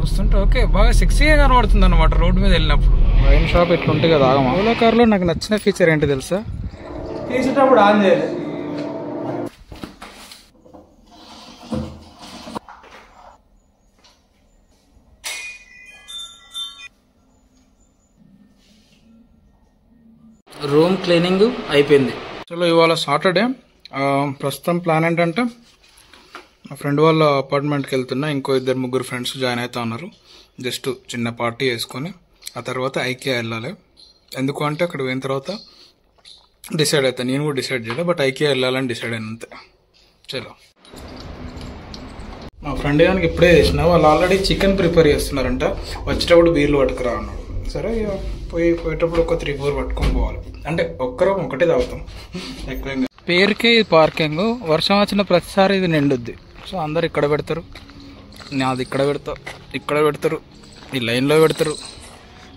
చూస్తుంటే ఓకే బాగా సెక్సీగా కనబడుతుంది అనమాట రోడ్డు మీద వెళ్ళినప్పుడు. వైన్ షాప్ ఎట్లుంటే కదా ఆగమా. ఓలా కార్లో నాకు నచ్చిన ఫీచర్ ఏంటి తెలుసా, తీసేటప్పుడు ఆన్ చేయాలి. రూమ్ క్లీనింగ్ అయిపోయింది. చలో ఇవాళ సాటర్డే. ప్రస్తుతం ప్లాన్ ఏంటంటే మా ఫ్రెండ్ వాళ్ళ అపార్ట్మెంట్కి వెళ్తున్నా. ఇంకో 2-3 ఫ్రెండ్స్ జాయిన్ అవుతా ఉన్నారు. జస్ట్ చిన్న పార్టీ వేసుకొని ఆ తర్వాత ఐకియా వెళ్ళాలి. ఎందుకు అంటే అక్కడ పోయిన తర్వాత డిసైడ్ అవుతాను. నేను కూడా డిసైడ్ చేయలేదు, బట్ ఐకియా వెళ్ళాలని డిసైడ్ అయిన అంతే. చలో మా ఫ్రెండ్ గానికి ఇప్పుడే చేసిన, వాళ్ళు ఆల్రెడీ చికెన్ ప్రిపేర్ చేస్తున్నారంట. వచ్చేటప్పుడు బీర్లు పట్టుకురా అన్నాడు. సరే పోయేటప్పుడు ఒక 3-4 పట్టుకొని పోవాలి. అంటే ఒకటే తాగుతాం ఎక్కువ. పేరుకే ఇది పార్కింగ్. వర్షం వచ్చిన ప్రతిసారి ఇది నిండుద్ది. సో అందరు ఇక్కడ పెడతారు, నాది ఇక్కడ పెడతారు, ఈ లైన్లో పెడతారు,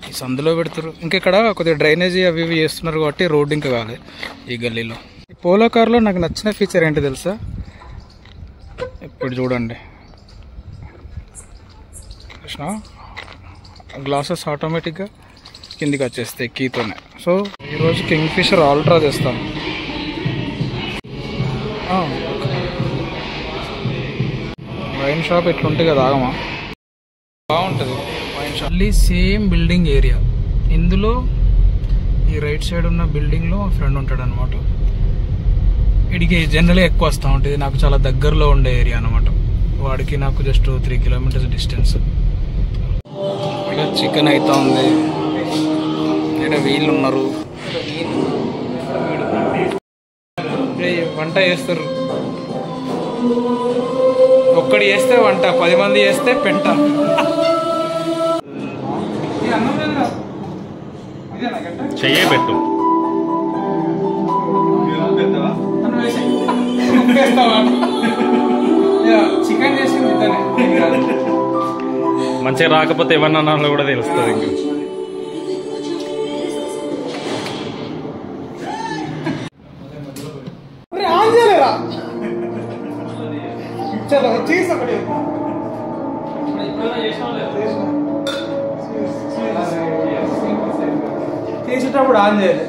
ఈ సందులో పెడతారు. ఇంకెక్కడ కొద్దిగా డ్రైనేజీ అవి ఇవి చేస్తున్నారు కాబట్టి రోడ్డు ఇంకా కాలే ఈ గల్లీలో. ఈ పోలో కార్లో నాకు నచ్చిన ఫీచర్ ఏంటి తెలుసా, ఇప్పుడు చూడండి కృష్ణ, గ్లాసెస్ ఆటోమేటిక్గా కిందికి వచ్చేస్తాయి కీతోనే. సో ఈరోజు కింగ్ ఫిషర్ ఆల్ట్రా తెస్తాం. వైన్ షాప్ ఎట్లుంటే కదా ఆగమా, బాగుంటుంది వైన్ షాప్. మళ్ళీ సేమ్ బిల్డింగ్ ఏరియా. ఇందులో ఈ రైట్ సైడ్ ఉన్న బిల్డింగ్లో మా ఫ్రెండ్ ఉంటాడు అనమాట. వీడికి జనరల్గా ఎక్కువ వస్తూ ఉంటుంది. నాకు చాలా దగ్గరలో ఉండే ఏరియా అనమాట. వాడికి నాకు జస్ట్ 3 కిలోమీటర్స్ డిస్టెన్స్. ఇక్కడ చికెన్ అవుతా ఉంది, ఇక్కడ వీళ్ళు ఉన్నారు, వంట చేస్తారు. ఒక్కడి చేస్తే వంట, 10 మంది చేస్తే పెంట. చెయ్యే పెట్టు, చికెన్ చేసింది మంచిగా రాకపోతే ఏమన్నా కూడా తెలుస్తుంది. ఇంకా తీసేటప్పుడు ఆన్ చేయాలి.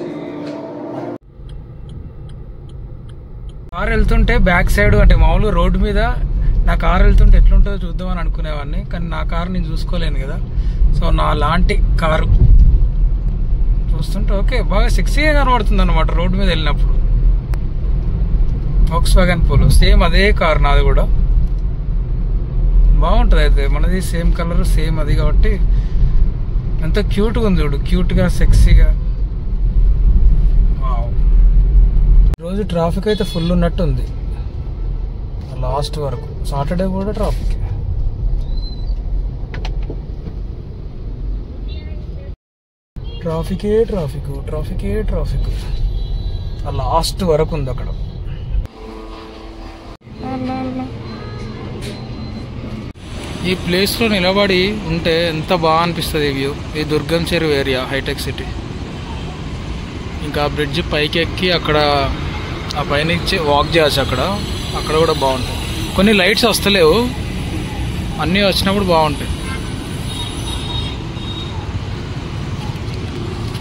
కార్ వెళ్తుంటే బ్యాక్ సైడ్ అంటే మామూలుగా రోడ్డు మీద నా కార్ వెళ్తుంటే ఎట్లుంటుందో చూద్దామని అనుకునేవాడిని, కానీ నా కారు నేను చూసుకోలేను కదా. సో నా లాంటి కారు చూస్తుంటే ఓకే బాగా సెక్సీగా కనబడుతుంది అనమాట రోడ్డు మీద వెళ్ళినప్పుడు. వోక్స్‌వాగన్ పోలో సేమ్ అదే కార్ నాది కూడా, బాగుంటుంది. అయితే మనది సేమ్ కలర్ సేమ్ అది కాబట్టి ఎంత క్యూట్గా ఉంది చూడు, క్యూట్గా సెక్సీగా. ఈరోజు ట్రాఫిక్ అయితే ఫుల్ ఉన్నట్టు ఉంది లాస్ట్ వరకు. సాటర్డే కూడా ట్రాఫిక్. ట్రాఫిక్ లాస్ట్ వరకు ఉంది అక్కడ. ఈ ప్లేస్లో నిలబడి ఉంటే ఎంత బాగా అనిపిస్తుంది వ్యూ. ఈ దుర్గం చెరువు ఏరియా, హైటెక్ సిటీ. ఇంకా బ్రిడ్జ్ పైకి ఎక్కి అక్కడ ఆ పైన వాక్ చేయొచ్చు. అక్కడ కూడా బాగుంటుంది. కొన్ని లైట్స్ వస్తలేవు, అన్నీ వచ్చినప్పుడు బాగుంటాయి.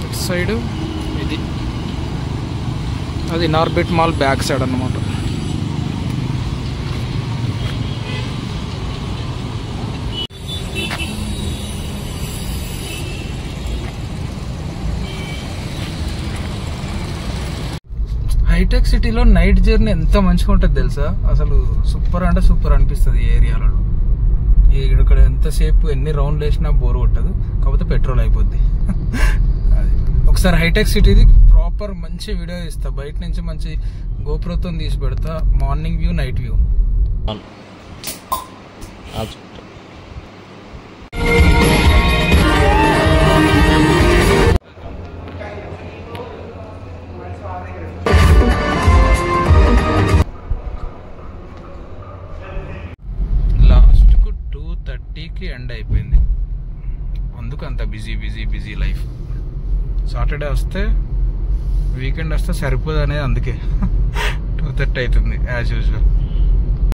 ఇటు సైడు ఇది, అది నార్బిట్ మాల్ బ్యాక్ సైడ్ అన్నమాట. హైటెక్ సిటీలో నైట్ జర్నీ ఎంత మంచిగా ఉంటుంది తెలుసా. అసలు సూపర్ అంటే సూపర్ అనిపిస్తుంది ఈ ఏరియాలో. ఇక్కడ ఎంతసేపు ఎన్ని రౌండ్లు వేసినా బోర్ కొట్టదు, కాకపోతే పెట్రోల్ అయిపోద్ది. అది ఒకసారి హైటెక్ సిటీది ప్రాపర్ మంచి వీడియో ఇస్తా. బయట నుంచి మంచి గోప్రోతో తీసి పెడతా, మార్నింగ్ వ్యూ, నైట్ వ్యూ. లాస్ట్కు 2:30కి ఎండ్ అయిపోయింది. అందుకు అంత బిజీ లైఫ్. సాటర్డే వస్తే, వీకెండ్ వస్తే సరిపోదు అనేది అందుకే 2:30 అవుతుంది యాజ్ యూజువల్.